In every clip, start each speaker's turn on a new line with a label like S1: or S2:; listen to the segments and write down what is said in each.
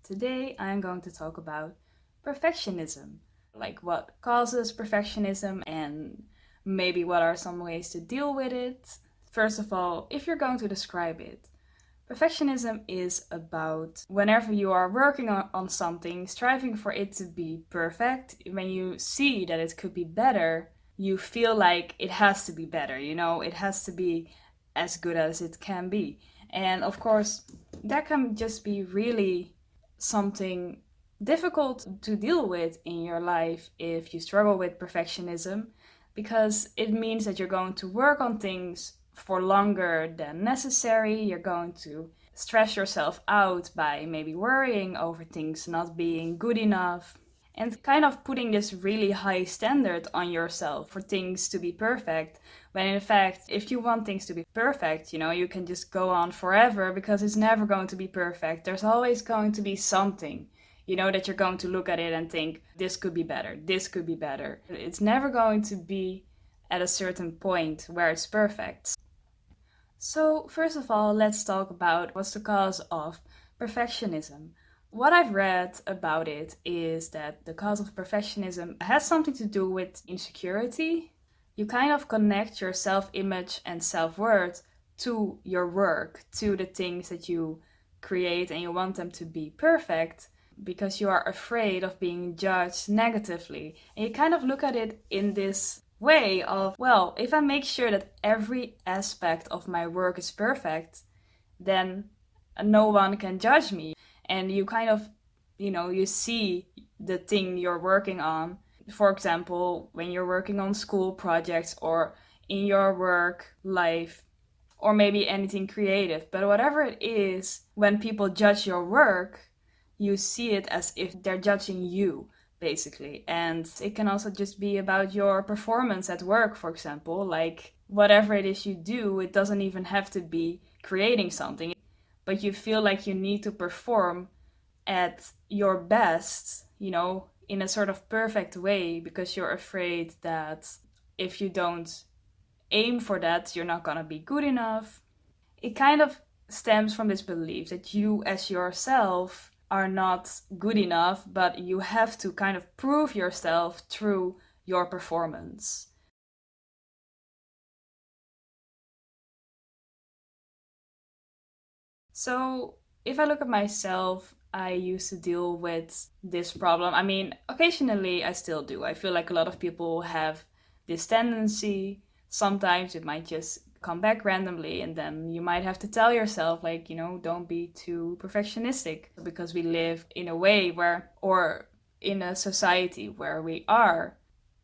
S1: Today I'm going to talk about perfectionism, like what causes perfectionism and maybe what are some ways to deal with it. First of all, if you're going to describe it, perfectionism is about whenever you are working on something, striving for it to be perfect. When you see that it could be better, you feel like it has to be better, it has to be as good as it can be. And of course, that can just be really something difficult to deal with in your life if you struggle with perfectionism, because it means that you're going to work on things for longer than necessary. You're going to stress yourself out by maybe worrying over things not being good enough and kind of putting this really high standard on yourself for things to be perfect. When in fact, if you want things to be perfect, you can just go on forever because it's never going to be perfect. There's always going to be something, that you're going to look at it and think, this could be better, this could be better. It's never going to be at a certain point where it's perfect. So, first of all, let's talk about what's the cause of perfectionism. What I've read about it is that the cause of perfectionism has something to do with insecurity. You kind of connect your self image and self worth to your work, to the things that you create, and you want them to be perfect because you are afraid of being judged negatively. And you kind of look at it in this way of, well, if I make sure that every aspect of my work is perfect, then no one can judge me. And you kind of, you see the thing you're working on. For example, when you're working on school projects or in your work life, or maybe anything creative. But whatever it is, when people judge your work, you see it as if they're judging you, basically. And it can also just be about your performance at work, for example. Like, whatever it is you do, it doesn't even have to be creating something, but you feel like you need to perform at your best, in a sort of perfect way, because you're afraid that if you don't aim for that, you're not gonna be good enough. It kind of stems from this belief that you, as yourself, are not good enough, but you have to kind of prove yourself through your performance. So, if I look at myself, I used to deal with this problem. I mean, occasionally I still do. I feel like a lot of people have this tendency. Sometimes it might just come back randomly, and then you might have to tell yourself, like, don't be too perfectionistic, because we live in a way where, or in a society where we are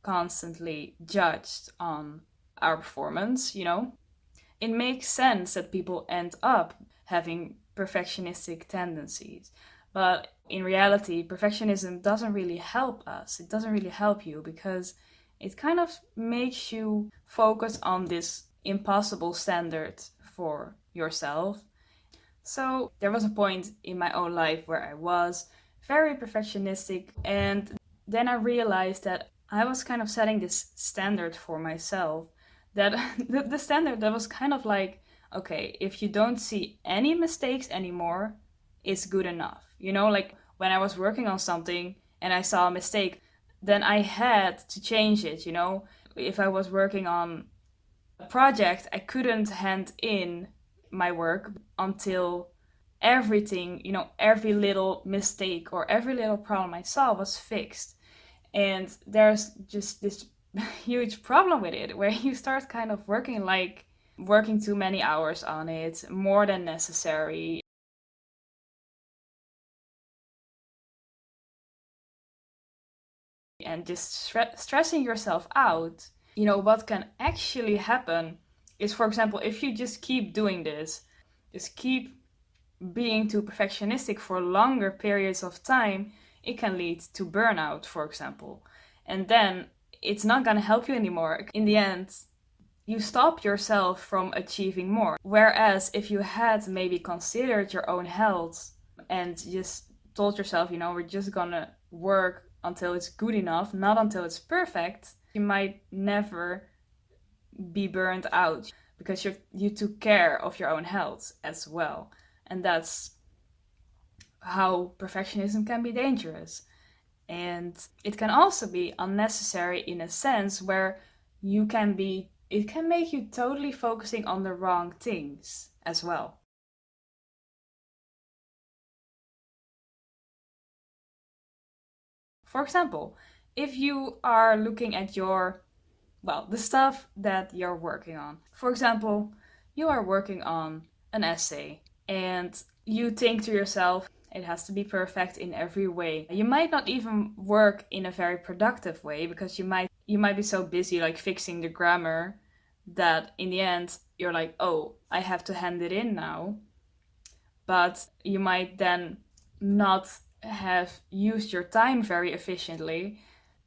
S1: constantly judged on our performance. It makes sense that people end up having perfectionistic tendencies. But in reality, perfectionism doesn't really help us. It doesn't really help you because it kind of makes you focus on this impossible standard for yourself. So there was a point in my own life where I was very perfectionistic, and then I realized that I was kind of setting this standard for myself, that the standard that was kind of like, okay, if you don't see any mistakes anymore, it's good enough. Like when I was working on something and I saw a mistake, then I had to change it. If I was working on a project, I couldn't hand in my work until everything, every little mistake or every little problem I saw was fixed. And there's just this huge problem with it where you start kind of working too many hours on it, more than necessary. And just stressing yourself out. What can actually happen is, for example, if you just keep doing this, just keep being too perfectionistic for longer periods of time, it can lead to burnout, for example. And then it's not going to help you anymore. In the end, you stop yourself from achieving more. Whereas if you had maybe considered your own health and just told yourself, we're just gonna work until it's good enough, not until it's perfect, you might never be burned out because you took care of your own health as well. And that's how perfectionism can be dangerous. And it can also be unnecessary in a sense where it can make you totally focusing on the wrong things as well. For example, if you are looking at the stuff that you're working on. For example, you are working on an essay and you think to yourself, it has to be perfect in every way. You might not even work in a very productive way because you might be so busy like fixing the grammar that in the end you're like, "Oh, I have to hand it in now." But you might then not have used your time very efficiently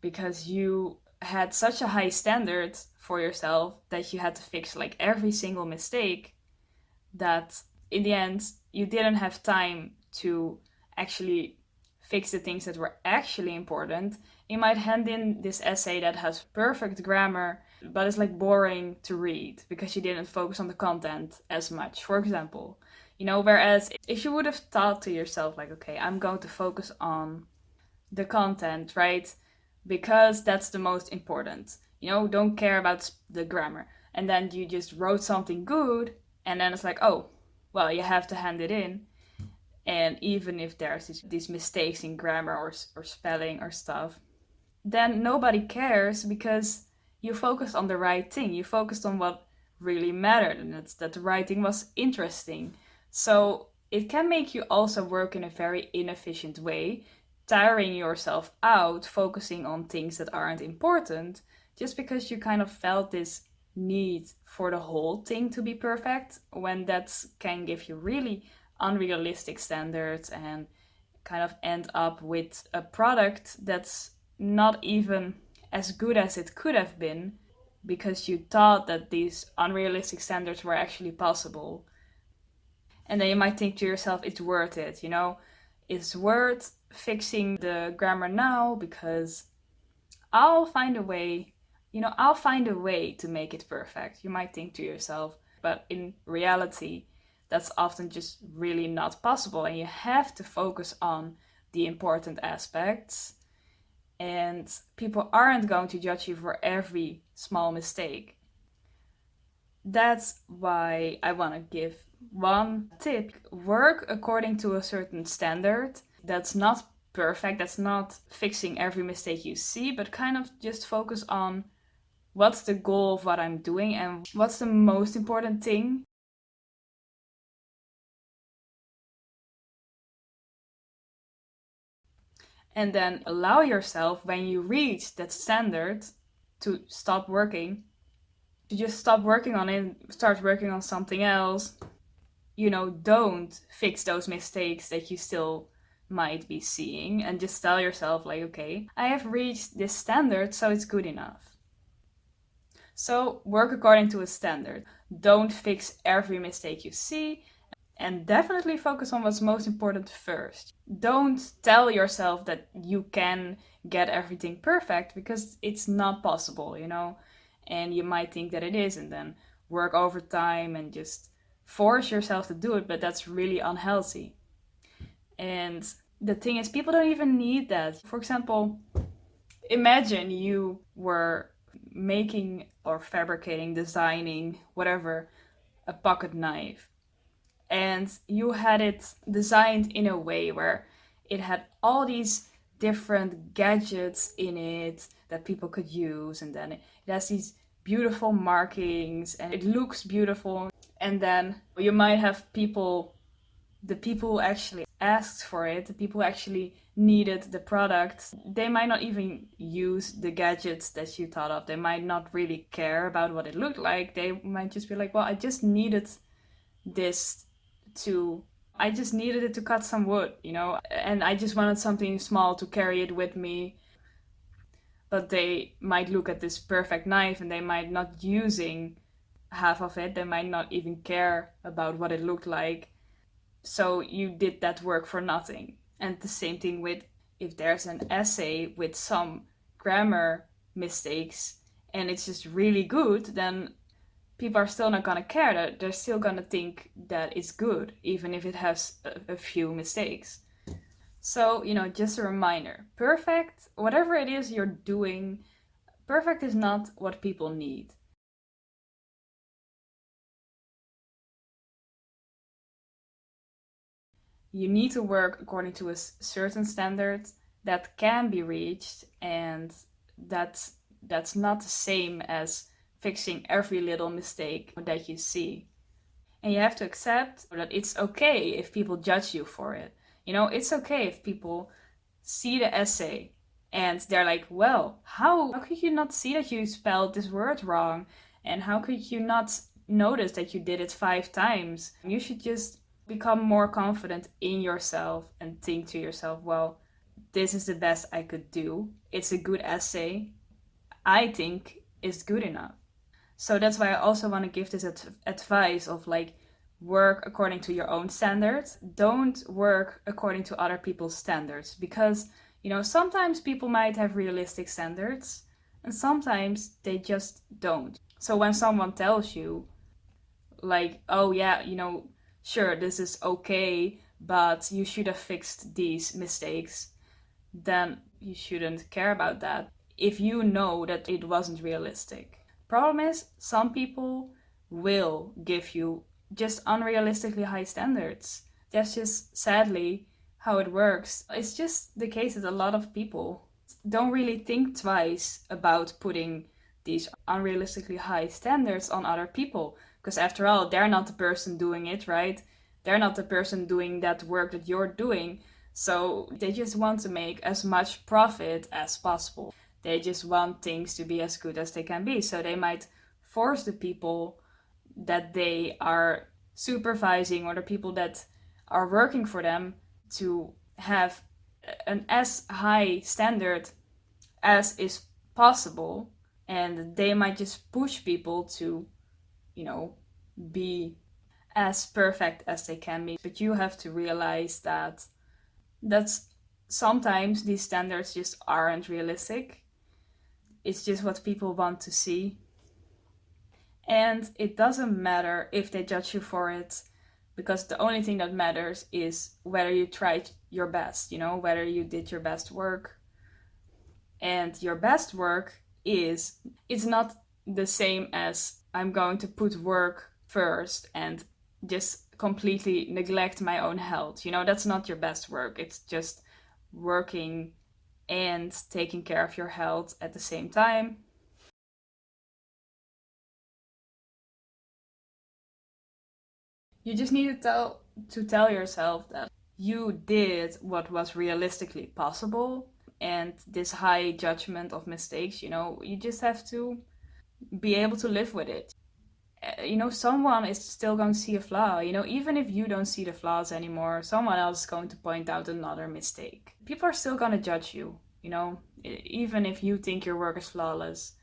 S1: because you had such a high standard for yourself that you had to fix like every single mistake that in the end you didn't have time to actually fix the things that were actually important. You might hand in this essay that has perfect grammar but it's like boring to read because you didn't focus on the content as much, for example. Whereas if you would have thought to yourself like, okay, I'm going to focus on the content, right? Because that's the most important. Don't care about the grammar. And then you just wrote something good, and then it's like, oh, well, you have to hand it in. And even if there's these mistakes in grammar or spelling or stuff, then nobody cares because you focused on the right thing. You focused on what really mattered, and that's that the writing was interesting. So it can make you also work in a very inefficient way, tiring yourself out, focusing on things that aren't important, just because you kind of felt this need for the whole thing to be perfect, when that can give you really unrealistic standards and kind of end up with a product that's not even as good as it could have been because you thought that these unrealistic standards were actually possible. And then you might think to yourself, it's worth it, it's worth fixing the grammar now because I'll find a way, I'll find a way to make it perfect. You might think to yourself, but in reality, that's often just really not possible. And you have to focus on the important aspects. And people aren't going to judge you for every small mistake. That's why I want to give one tip. Work according to a certain standard that's not perfect, that's not fixing every mistake you see, but kind of just focus on what's the goal of what I'm doing and what's the most important thing. And then allow yourself, when you reach that standard, to stop working, to just stop working on it, start working on something else. Don't fix those mistakes that you still might be seeing, and just tell yourself like, okay, I have reached this standard, so it's good enough. So work according to a standard. Don't fix every mistake you see, and definitely focus on what's most important first. Don't tell yourself that you can get everything perfect because it's not possible, and you might think that it is, and then work overtime and just force yourself to do it, but that's really unhealthy. And the thing is, people don't even need that. For example, imagine you were making or fabricating, designing, whatever, a pocket knife, and you had it designed in a way where it had all these different gadgets in it that people could use, and then it has these beautiful markings and it looks beautiful. And then you might have the people who actually asked for it, the people who actually needed the product, they might not even use the gadgets that you thought of. They might not really care about what it looked like. They might just be like, well, I just needed this I just needed it to cut some wood, and I just wanted something small to carry it with me. But they might look at this perfect knife and they might not using half of it. They might not even care about what it looked like. So you did that work for nothing. And the same thing with if there's an essay with some grammar mistakes and it's just really good, then people are still not going to care. They're still going to think that it's good, even if it has a few mistakes. So, just a reminder, perfect, whatever it is you're doing, perfect is not what people need. You need to work according to a certain standard that can be reached, and that's not the same as fixing every little mistake that you see. And you have to accept that it's okay if people judge you for it. It's okay if people see the essay and they're like, well, how could you not see that you spelled this word wrong? And how could you not notice that you did it 5 times? You should just become more confident in yourself and think to yourself, well, this is the best I could do. It's a good essay. I think it's good enough. So that's why I also want to give this advice of like, work according to your own standards. Don't work according to other people's standards, because sometimes people might have realistic standards and sometimes they just don't. So when someone tells you like, oh yeah, sure, this is okay, but you should have fixed these mistakes, then you shouldn't care about that if you know that it wasn't realistic. Problem is, some people will give you just unrealistically high standards. That's just sadly how it works. It's just the case that a lot of people don't really think twice about putting these unrealistically high standards on other people. Because after all, they're not the person doing it, right? They're not the person doing that work that you're doing. So they just want to make as much profit as possible. They just want things to be as good as they can be. So they might force the people that they are supervising or the people that are working for them to have an as high standard as is possible. And they might just push people to, be as perfect as they can be. But you have to realize that that's sometimes these standards just aren't realistic. It's just what people want to see. And it doesn't matter if they judge you for it, because the only thing that matters is whether you tried your best, whether you did your best work. And your best work it's not the same as I'm going to put work first and just completely neglect my own health. That's not your best work. It's just working and taking care of your health at the same time. You just need to tell yourself that you did what was realistically possible, and this high judgment of mistakes, you just have to be able to live with it. Someone is still going to see a flaw. Even if you don't see the flaws anymore, someone else is going to point out another mistake. People are still going to judge you. Even if you think your work is flawless,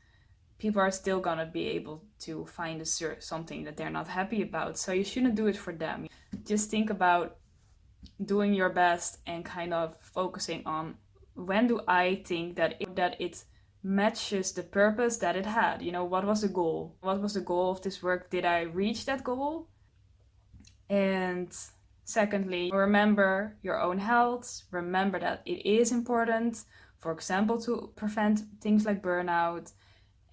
S1: people are still gonna be able to find something that they're not happy about. So you shouldn't do it for them. Just think about doing your best and kind of focusing on, when do I think that it matches the purpose that it had? What was the goal? What was the goal of this work? Did I reach that goal? And secondly, remember your own health. Remember that it is important, for example, to prevent things like burnout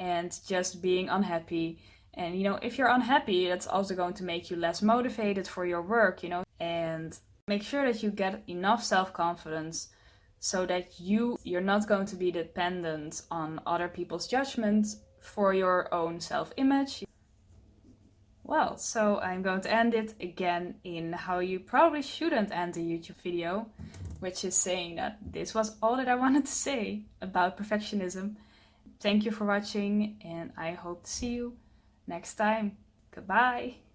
S1: and just being unhappy. And if you're unhappy, that's also going to make you less motivated for your work, and make sure that you get enough self-confidence so that you're not going to be dependent on other people's judgments for your own self-image. Well, so I'm going to end it again in how you probably shouldn't end a YouTube video, which is saying that this was all that I wanted to say about perfectionism. Thank you for watching, and I hope to see you next time. Goodbye!